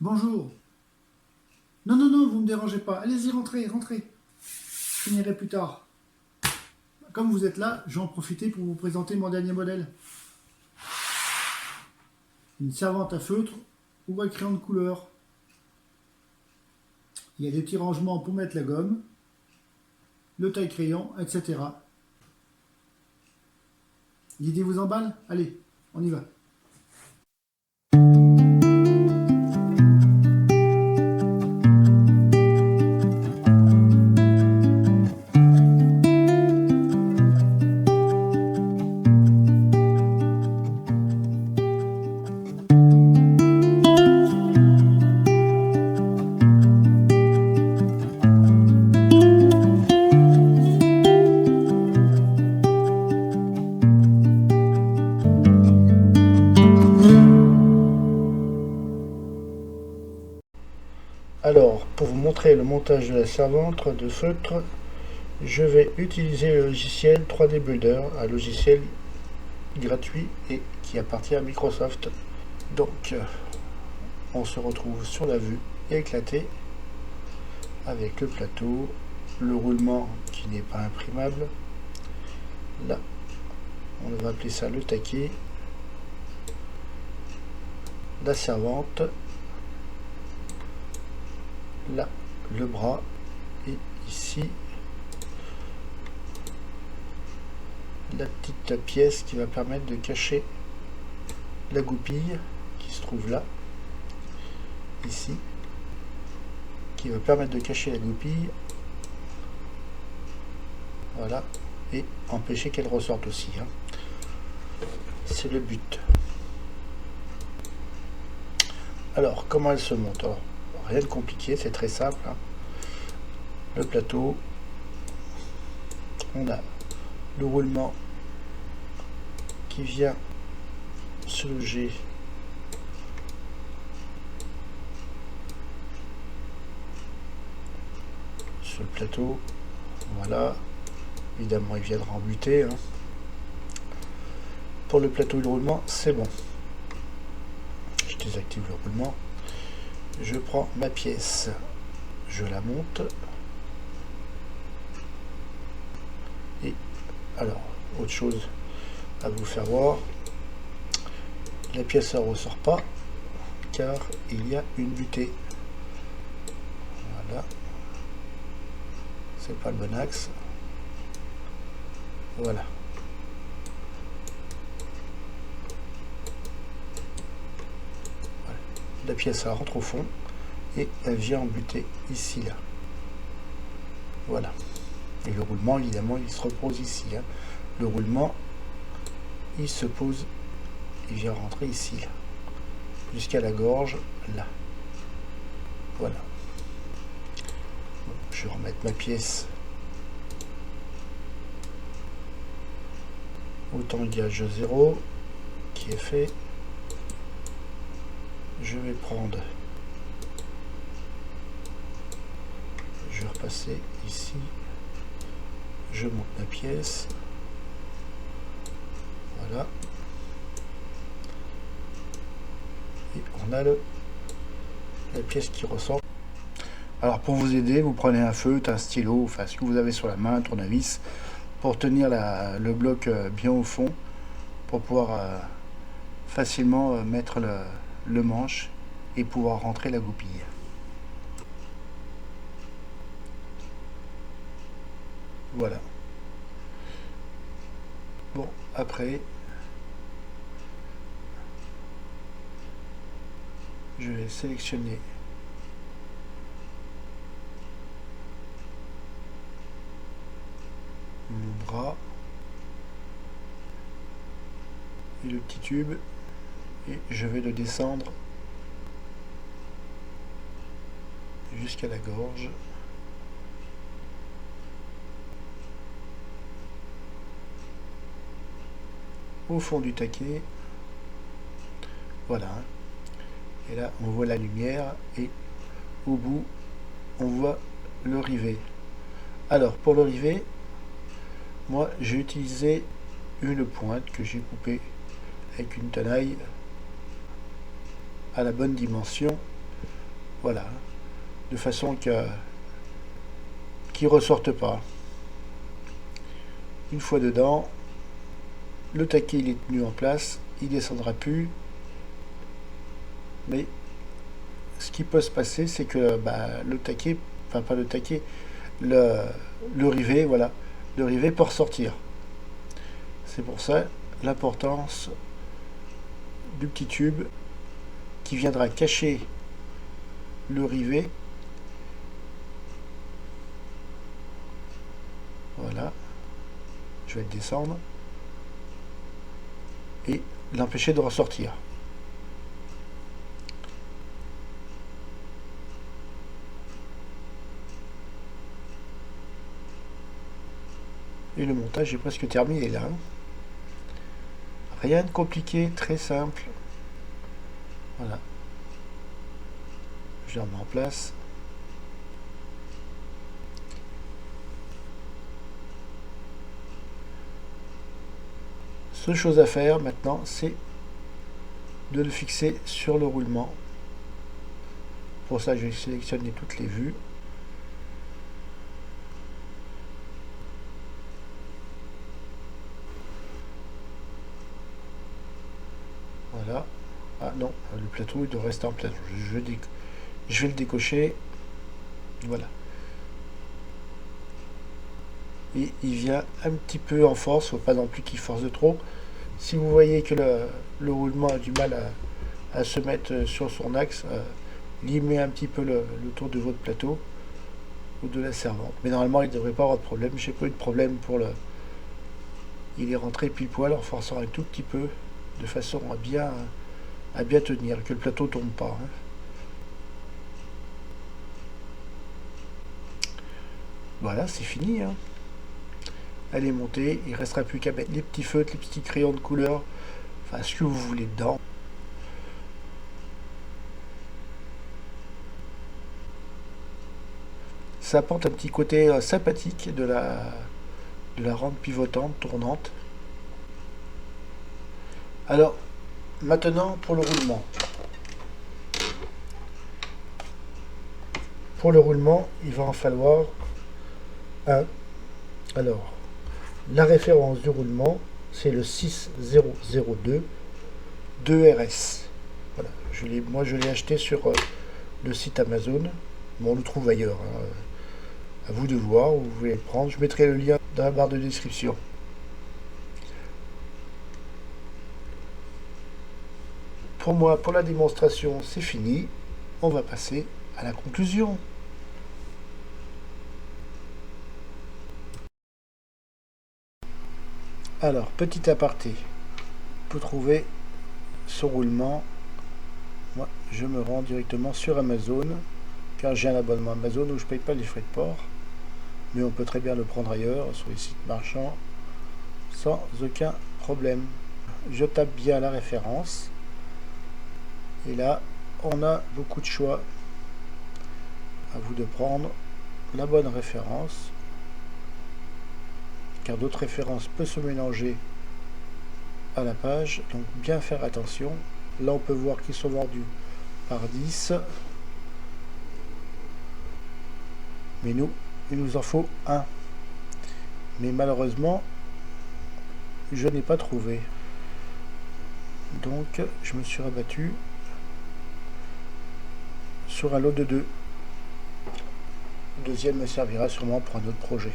Bonjour. Non, non, non, vous ne me dérangez pas. Allez-y, rentrez, rentrez. Je finirai plus tard. Comme vous êtes là, je vais en profiter pour vous présenter mon dernier modèle. Une servante à feutre ou à crayon de couleur. Il y a des petits rangements pour mettre la gomme, le taille-crayon, etc. L'idée vous emballe? Allez, on y va. Alors, pour vous montrer le montage de la servante de feutre, je vais utiliser le logiciel 3D Builder, un logiciel gratuit et qui appartient à Microsoft. Donc, on se retrouve sur la vue éclatée avec le plateau, le roulement qui n'est pas imprimable. Là, on va appeler ça le taquet, la servante, là le bras, et ici la petite pièce qui va permettre de cacher la goupille qui se trouve là, ici, qui va permettre de cacher la goupille, voilà, et empêcher qu'elle ressorte aussi, hein. C'est le but. Alors, comment elle se monte? Alors, rien de compliqué, c'est très simple, hein. Le plateau, on a le roulement qui vient se loger sur le plateau, voilà, évidemment il viendra en butée, hein. Pour le plateau et le roulement, c'est bon. Je désactive le roulement, je prends ma pièce, je la monte, et alors, autre chose à vous faire voir, la pièce ne ressort pas car il y a une butée, voilà, c'est pas le bon axe, voilà. La pièce elle rentre au fond et elle vient en butée ici, là, voilà. Et le roulement, évidemment, il se repose ici, hein. Le roulement, il se pose, il vient rentrer ici, là, jusqu'à la gorge, là, voilà. Bon, je vais remettre ma pièce au tangage 0 qui est fait. Je vais prendre, je vais repasser ici, je monte ma pièce, voilà, et on a la pièce qui ressort. Alors pour vous aider, vous prenez un feutre, un stylo, enfin ce que vous avez sur la main, un tournevis, pour tenir le bloc bien au fond, pour pouvoir facilement mettre le manche et pouvoir rentrer la goupille. Voilà. Bon, après, je vais sélectionner le bras et le petit tube et je vais le descendre jusqu'à la gorge. Au fond du taquet, voilà, et là on voit la lumière et au bout on voit le rivet. Alors pour le rivet, moi j'ai utilisé une pointe que j'ai coupée avec une tenaille à la bonne dimension Voilà, de façon qu'il ne ressorte pas. Une fois dedans, le taquet il est tenu en place, il descendra plus, mais ce qui peut se passer, c'est que le taquet, enfin pas le taquet, le, le rivet, voilà, le rivet peut ressortir. C'est pour ça l'importance du petit tube qui viendra cacher le rivet. Voilà, je vais le descendre et l'empêcher de ressortir. Et le montage est presque terminé là. Rien de compliqué, très simple. Voilà. Je le remets en place. Seule chose à faire maintenant, c'est de le fixer sur le roulement. Pour ça, je vais sélectionner toutes les vues. Voilà. Ah non, le plateau il doit rester en place. Je vais le décocher. Voilà. Et il vient un petit peu en force, faut pas non plus qu'il force de trop. Si vous voyez que le roulement a du mal à se mettre sur son axe, limez un petit peu le tour de votre plateau ou de la servante. Mais normalement, il ne devrait pas avoir de problème. J'ai pas eu de problème pour le. Il est rentré pile poil en forçant un tout petit peu, de façon à bien tenir, que le plateau tombe pas. Hein. Voilà, c'est fini. Hein. Elle est montée, il ne restera plus qu'à mettre les petits feutres, les petits crayons de couleur, enfin ce que vous voulez dedans. Ça apporte un petit côté sympathique de la rampe pivotante, tournante. Alors, maintenant pour le roulement. Pour le roulement, il va en falloir un. Alors, la référence du roulement, c'est le 6002 2RS. Voilà, moi je l'ai acheté sur le site Amazon. Bon, on le trouve ailleurs. Hein. À vous de voir où vous voulez le prendre. Je mettrai le lien dans la barre de description. Pour moi, pour la démonstration, c'est fini. On va passer à la conclusion. Alors, petit aparté. Pour trouver ce roulement, moi, je me rends directement sur Amazon, car j'ai un abonnement Amazon où je ne paye pas les frais de port. Mais on peut très bien le prendre ailleurs, sur les sites marchands, sans aucun problème. Je tape bien la référence. Et là, on a beaucoup de choix. À vous de prendre la bonne référence, car d'autres références peuvent se mélanger à la page, donc bien faire attention. Là, on peut voir qu'ils sont vendus par 10, mais nous, il nous en faut un. Mais malheureusement, je n'ai pas trouvé. Donc, je me suis rabattu sur un lot de 2. Le deuxième me servira sûrement pour un autre projet.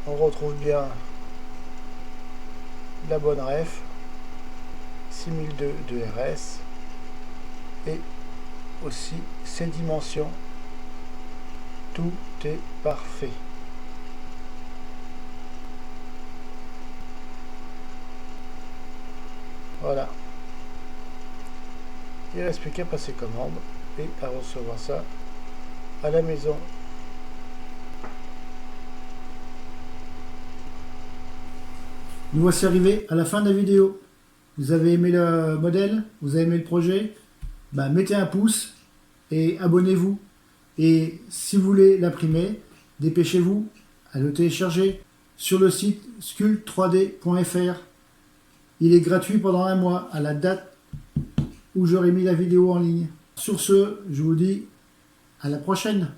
On retrouve bien la bonne ref, 6002 de RS, et aussi ses dimensions. Tout est parfait. Voilà. Il ne reste plus qu'à passer commande et à recevoir ça à la maison. Nous voici arrivés à la fin de la vidéo. Vous avez aimé le modèle? Vous avez aimé le projet? Mettez un pouce et abonnez-vous. Et si vous voulez l'imprimer, dépêchez-vous à le télécharger sur le site sculpt3d.fr. Il est gratuit pendant un mois à la date où j'aurai mis la vidéo en ligne. Sur ce, je vous dis à la prochaine.